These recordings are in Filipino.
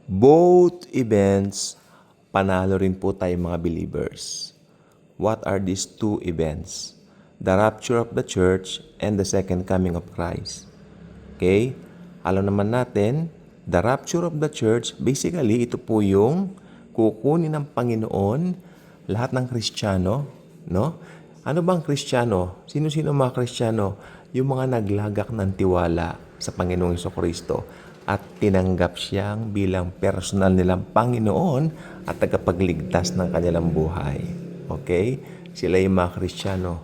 Both events, panalo rin po tayo mga believers. What are these two events? The rapture of the church and the second coming of Christ. Okay? Alam naman natin, the rapture of the church, basically, ito po yung kukunin ng Panginoon lahat ng Kristiyano, no? Ano bang Kristiyano? Sino-sino mga Kristiyano? Yung mga naglagak ng tiwala sa Panginoong Jesucristo at tinanggap siyang bilang personal nilang Panginoon at tagapagligtas ng kanilang buhay. Okay? Sila yung mga Kristiyano.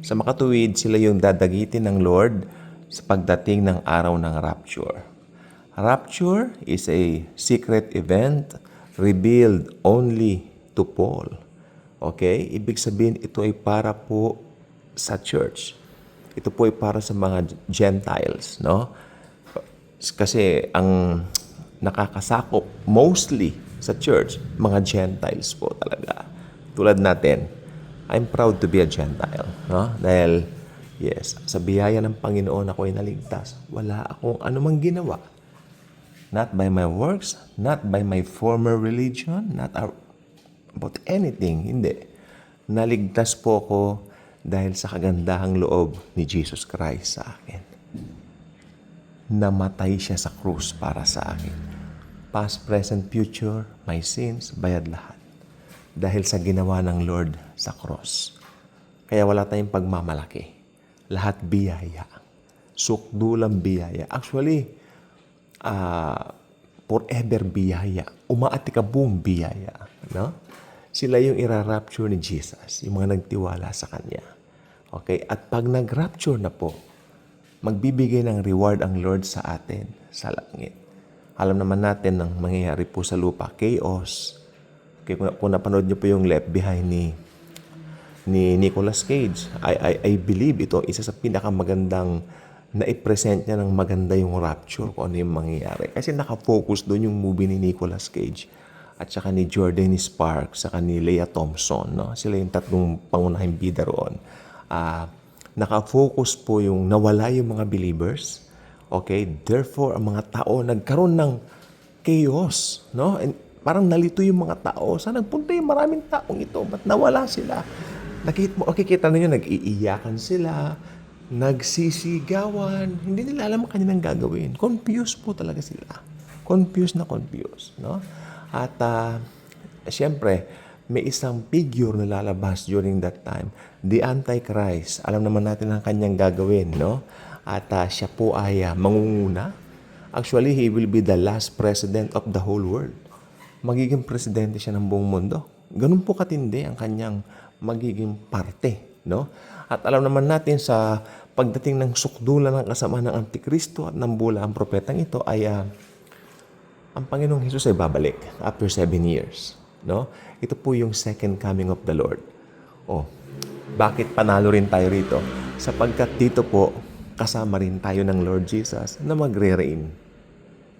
Sa makatuwid, sila yung dadagitin ng Lord sa pagdating ng araw ng rapture. Rapture is a secret event revealed only to Paul. Okay? Ibig sabihin, ito ay para po sa church. Ito po ay para sa mga Gentiles, no? Kasi ang nakakasakop mostly sa church, mga Gentiles po talaga. Tulad natin, I'm proud to be a Gentile, no? Dahil, yes, sa biyaya ng Panginoon ako ay naligtas. Wala akong anumang ginawa. Not by my works, not by my former religion, not about anything. Hindi. Naligtas po ako dahil sa kagandahang loob ni Jesus Christ sa akin. Namatay siya sa krus para sa akin. Past, present, future, my sins, bayad lahat. Dahil sa ginawa ng Lord sa cross. Kaya wala tayong pagmamalaki. Lahat biyaya. Sukdulang biyaya. Actually, forever biyaya. Umaatikabong biyaya. No? Sila yung ira-rapture ni Jesus. Yung mga nagtiwala sa Kanya. Okay? At pag nag-rapture na po, magbibigay ng reward ang Lord sa atin sa langit. Alam naman natin ang mangyayari po sa lupa, chaos. Okay, kung napanood niyo po yung Left Behind ni Nicolas Cage, I believe ito isa sa pinakamagandang na i-present niya ng maganda yung rapture kung ano yung mangyayari. Kasi nakafocus doon yung movie ni Nicolas Cage at saka ni Jordan Sparks, saka ni Lea Thompson. No? Sila yung tatlong pangunahing bida roon. Nakafocus po yung nawala yung mga believers. Okay? Therefore, ang mga tao nagkaroon ng chaos. No? And parang nalito yung mga tao. Saan nagpunta yung maraming taong ito? Ba't nawala sila? Nakikita ninyo, nag-iiyakan sila, nagsisigawan. Hindi nila alam ang kanilang gagawin. Confused po talaga sila. Confused na confused. No? At siyempre, may isang figure na lalabas during that time. The Antichrist. Alam naman natin ang kanyang gagawin, no? At siya po ay mangunguna. Actually, he will be the last president of the whole world. Magiging presidente siya ng buong mundo. Ganun po katindi ang kanyang magiging parte, no? At alam naman natin sa pagdating ng sukdulan ng kasama ng Antikristo at ng bula ang propetang ito ay ang Panginoong Hesus ay babalik after 7 years. No? Ito po yung second coming of the Lord. Bakit panalo rin tayo rito? Sapagkat dito po, kasama rin tayo ng Lord Jesus na magre-reign.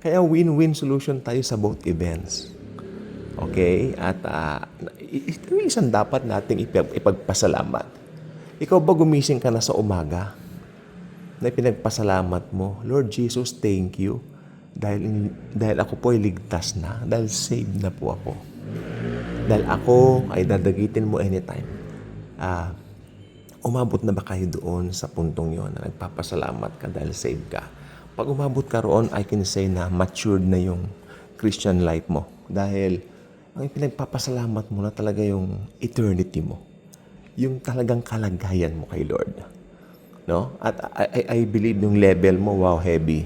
Kaya win-win solution tayo sa both events. Okay? At ito yung isang dapat nating ipagpasalamat. Ikaw ba gumising ka na sa umaga na pinagpasalamat mo, Lord Jesus, thank you. Dahil ako po ay ligtas na. Dahil saved na po ako. Dahil ako ay dadagitin mo anytime. Umabot na ba kayo doon sa puntong yon na nagpapasalamat ka dahil saved ka? Pag umabot ka roon, I can say na matured na yung Christian life mo. Dahil ang pinagpapasalamat mo na talaga yung eternity mo. Yung talagang kalagayan mo kay Lord. No? At I believe yung level mo, wow, heavy.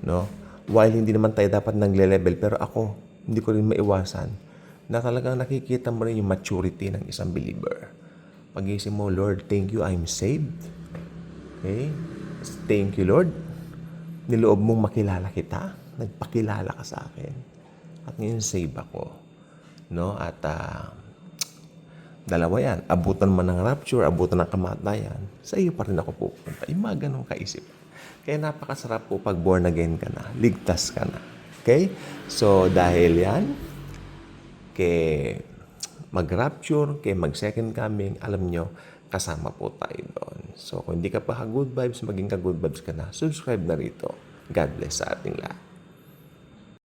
No? While hindi naman tayo dapat nagle-level, pero ako, hindi ko rin maiwasan na talagang nakikita mo rin yung maturity ng isang believer. Pag-isip mo, Lord, thank you, I'm saved. Okay? Thank you, Lord. Niloob mong makilala kita. Nagpakilala ka sa akin. At ngayon, save ako. No? At dalawa yan. Abutan man ng rapture, abutan ng kamatayan, sa iyo pa rin ako pupunta. Yung mga ganong kaisip. Kaya napakasarap po pag born again ka na. Ligtas ka na. Okay? So, dahil yan, kay mag-rapture, kay mag-second coming, alam nyo, kasama po tayo doon. So, kung hindi ka pa ka-good vibes, maging ka-good vibes ka na. Subscribe na rito. God bless sa ating lahat.